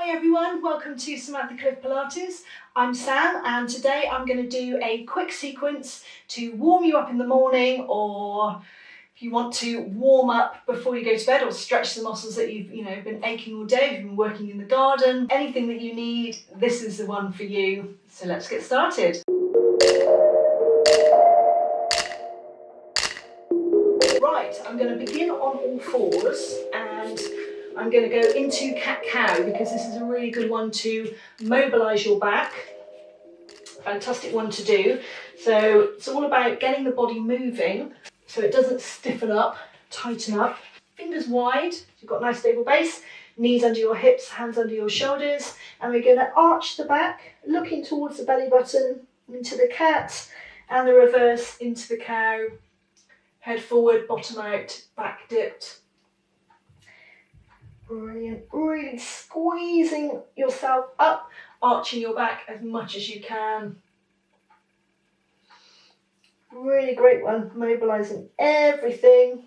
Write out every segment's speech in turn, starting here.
Hi everyone, welcome to Samantha Cliff Pilates. I'm Sam and today I'm going to do a quick sequence to warm you up in the morning, or if you want to warm up before you go to bed or stretch the muscles that you've been aching all day, you've been working in the garden, anything that you need, this is the one for you. So let's get started. Right, I'm going to begin on all fours and I'm going to go into cat-cow because this is a really good one to mobilise your back. Fantastic one to do. So it's all about getting the body moving so it doesn't stiffen up, tighten up. Fingers wide, you've got a nice stable base, knees under your hips, hands under your shoulders, and we're going to arch the back, looking towards the belly button, into the cat, and the reverse into the cow. Head forward, bottom out, back dipped. Brilliant. Really squeezing yourself up, arching your back as much as you can. Really great one, mobilising everything.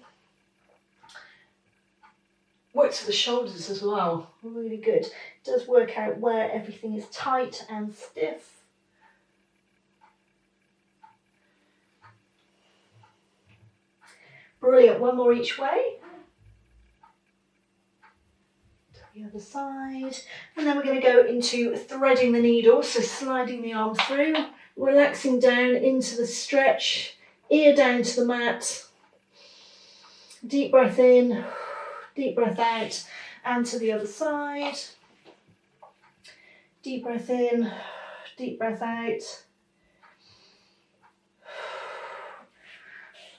Works for the shoulders as well, really good. It does work out where everything is tight and stiff. Brilliant, one more each way. The other side, and then we're going to go into threading the needle, so sliding the arm through, relaxing down into the stretch, ear down to the mat, deep breath in, deep breath out, and to the other side, deep breath in, deep breath out.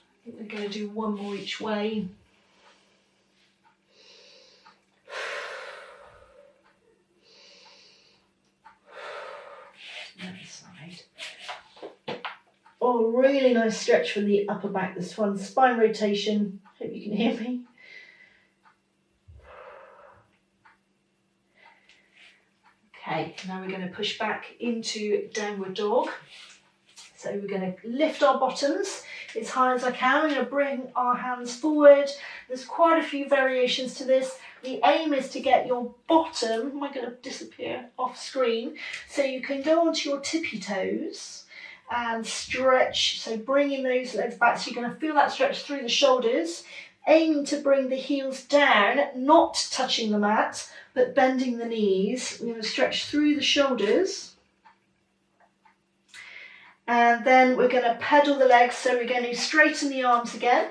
I think we're going to do one more each way. Oh, really nice stretch for the upper back, this one. Spine rotation. Hope you can hear me. Okay, now we're going to push back into downward dog. So we're going to lift our bottoms as high as I can. We're going to bring our hands forward. There's quite a few variations to this. The aim is to get your bottom, am I going to disappear off screen? So you can go onto your tippy toes and stretch, so bringing those legs back, so you're going to feel that stretch through the shoulders, aiming to bring the heels down, not touching the mat, but bending the knees. We're going to stretch through the shoulders, and then we're going to pedal the legs, so we're going to straighten the arms again,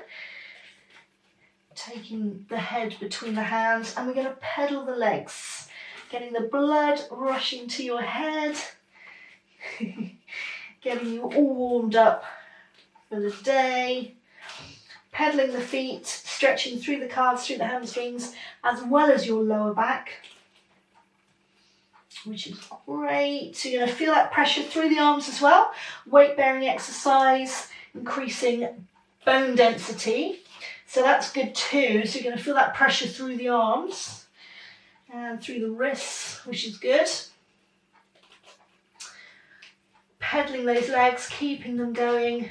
taking the head between the hands, and we're going to pedal the legs, getting the blood rushing to your head, getting you all warmed up for the day. Pedaling the feet, stretching through the calves, through the hamstrings, as well as your lower back, which is great. So you're going to feel that pressure through the arms as well. Weight bearing exercise, increasing bone density. So that's good too. So you're going to feel that pressure through the arms and through the wrists, which is good. Pedaling those legs, keeping them going.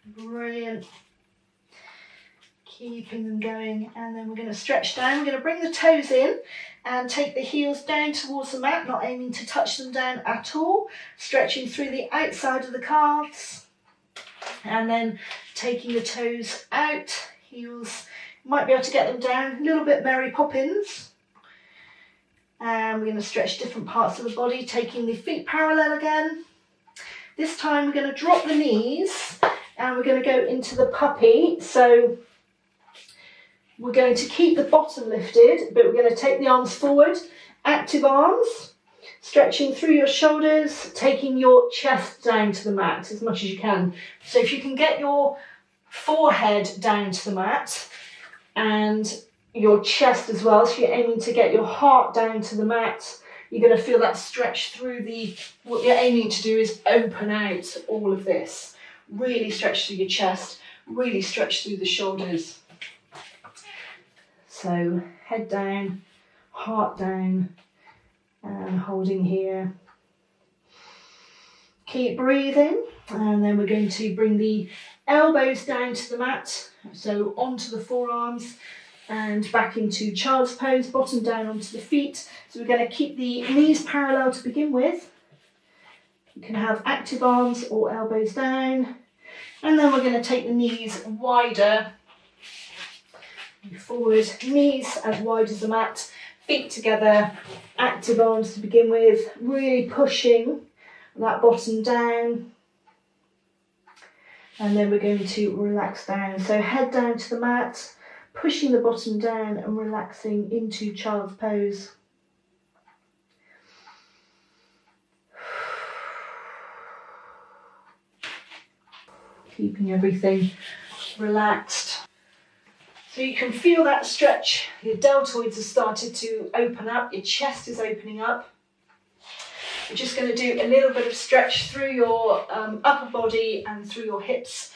Brilliant. Keeping them going, and then we're going to stretch down. We're going to bring the toes in and take the heels down towards the mat, not aiming to touch them down at all. Stretching through the outside of the calves, and then taking the toes out. Heels, might be able to get them down, a little bit Mary Poppins. And we're going to stretch different parts of the body, taking the feet parallel again. This time we're going to drop the knees and we're going to go into the puppy. So we're going to keep the bottom lifted, but we're going to take the arms forward, active arms, stretching through your shoulders, taking your chest down to the mat as much as you can. So if you can get your forehead down to the mat and your chest as well, so you're aiming to get your heart down to the mat, you're going to feel that stretch through what you're aiming to do is open out all of this. Really stretch through your chest, really stretch through the shoulders. So head down, heart down, and holding here. Keep breathing, and then we're going to bring the elbows down to the mat So onto the forearms and back into child's pose, bottom down onto the feet. So we're going to keep the knees parallel to begin with. You can have active arms or elbows down. And then we're going to take the knees wider. Forward, knees as wide as the mat, feet together, active arms to begin with, really pushing that bottom down. And then we're going to relax down. So head down to the mat, pushing the bottom down and relaxing into child's pose. Keeping everything relaxed. So you can feel that stretch. Your deltoids have started to open up, your chest is opening up. We're just going to do a little bit of stretch through your upper body and through your hips,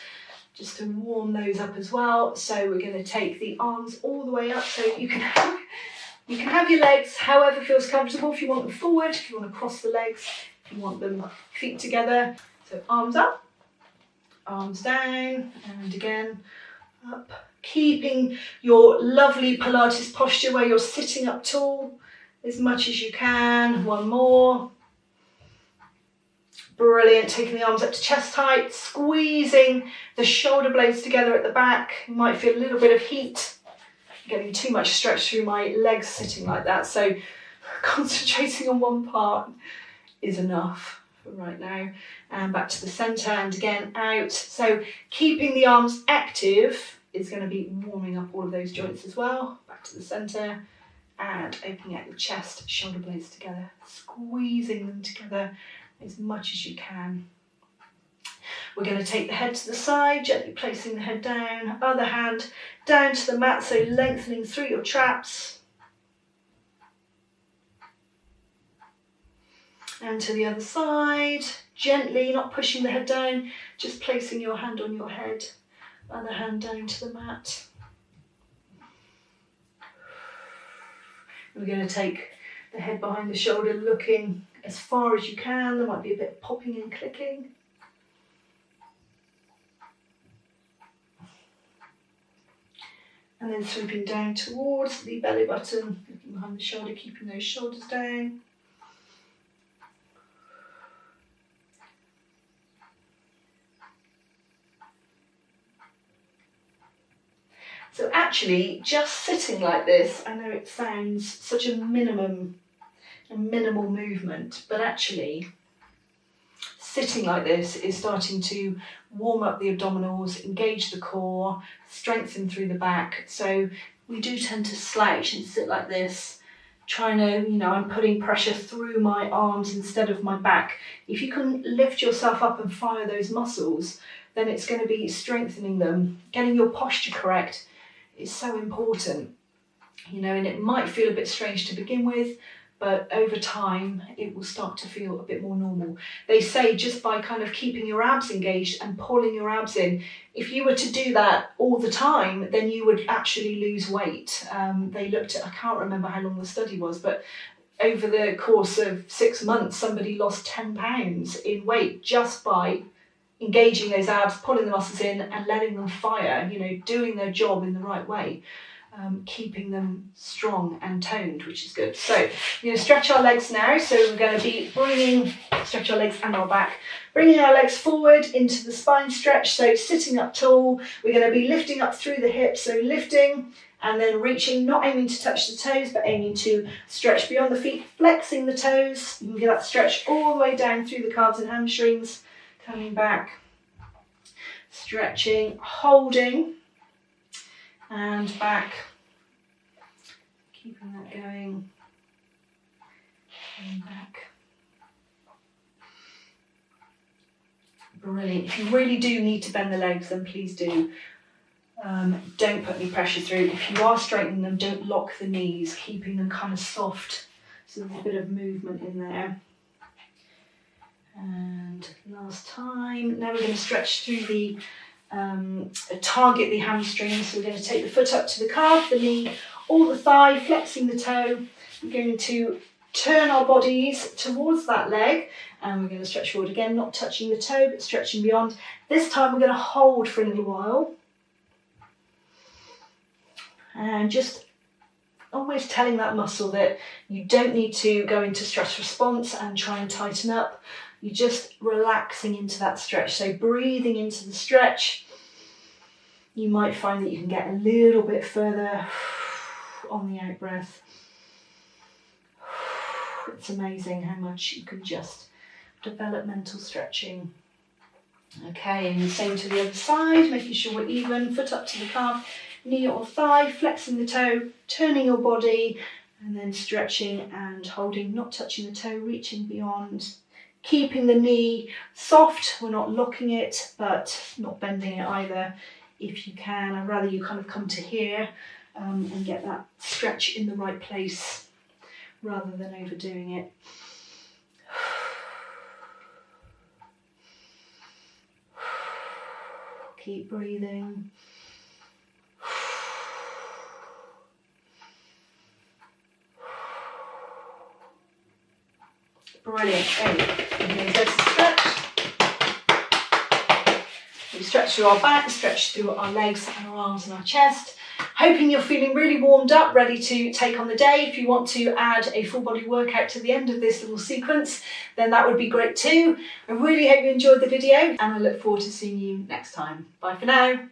just to warm those up as well. So we're going to take the arms all the way up, so you can have your legs however feels comfortable. If you want them forward, if you want to cross the legs, if you want them feet together. So arms up, arms down, and again up. Keeping your lovely Pilates posture where you're sitting up tall as much as you can. One more. Brilliant. Taking the arms up to chest height, squeezing the shoulder blades together at the back. You might feel a little bit of heat. Getting too much stretch through my legs sitting like that. So concentrating on one part is enough for right now. And back to the centre and again out. So keeping the arms active is going to be warming up all of those joints as well. Back to the centre and opening out your chest, shoulder blades together, squeezing them together as much as you can. We're going to take the head to the side, gently placing the head down, other hand down to the mat, so lengthening through your traps. And to the other side, gently, not pushing the head down, just placing your hand on your head. Other hand down to the mat. We're going to take the head behind the shoulder, looking as far as you can. There might be a bit of popping and clicking. And then swooping down towards the belly button, looking behind the shoulder, keeping those shoulders down. So actually, just sitting like this, I know it sounds such a minimal movement, but actually sitting like this is starting to warm up the abdominals, engage the core, strengthen through the back. So we do tend to slouch and sit like this, trying to, I'm putting pressure through my arms instead of my back. If you can lift yourself up and fire those muscles, then it's going to be strengthening them. Getting your posture correct is so important, and it might feel a bit strange to begin with, but over time it will start to feel a bit more normal. They say just by kind of keeping your abs engaged and pulling your abs in, if you were to do that all the time, then you would actually lose weight. They looked at, I can't remember how long the study was, but over the course of 6 months, somebody lost 10 pounds in weight just by engaging those abs, pulling the muscles in and letting them fire, doing their job in the right way, keeping them strong and toned, which is good. So we're going to stretch our legs now. So we're going to be stretch our legs and our back, bringing our legs forward into the spine stretch. So sitting up tall, we're going to be lifting up through the hips. So lifting and then reaching, not aiming to touch the toes, but aiming to stretch beyond the feet, flexing the toes. You can get that stretch all the way down through the calves and hamstrings. Coming back, stretching, holding, and back, keeping that going, and back. Brilliant. If you really do need to bend the legs, then please do. Don't put any pressure through. If you are straightening them, don't lock the knees, keeping them kind of soft, so there's a bit of movement in there. And last time. Now we're going to stretch through the target the hamstrings. So we're going to take the foot up to the calf, the knee, or the thigh, flexing the toe. We're going to turn our bodies towards that leg, and we're going to stretch forward again, not touching the toe, but stretching beyond. This time we're going to hold for a little while. And just almost telling that muscle that you don't need to go into stress response and try and tighten up. You're just relaxing into that stretch. So breathing into the stretch, you might find that you can get a little bit further on the out breath. It's amazing how much you can just develop mental stretching. Okay, and the same to the other side, making sure we're even, foot up to the calf, knee or thigh, flexing the toe, turning your body, and then stretching and holding, not touching the toe, reaching beyond, keeping the knee soft. We're not locking it, but not bending it either if you can. I'd rather you kind of come to here and get that stretch in the right place rather than overdoing it. Keep breathing. Brilliant. Okay, so stretch. We stretch through our back, stretch through our legs and our arms and our chest. Hoping you're feeling really warmed up, ready to take on the day. If you want to add a full body workout to the end of this little sequence, then that would be great too. I really hope you enjoyed the video and I look forward to seeing you next time. Bye for now.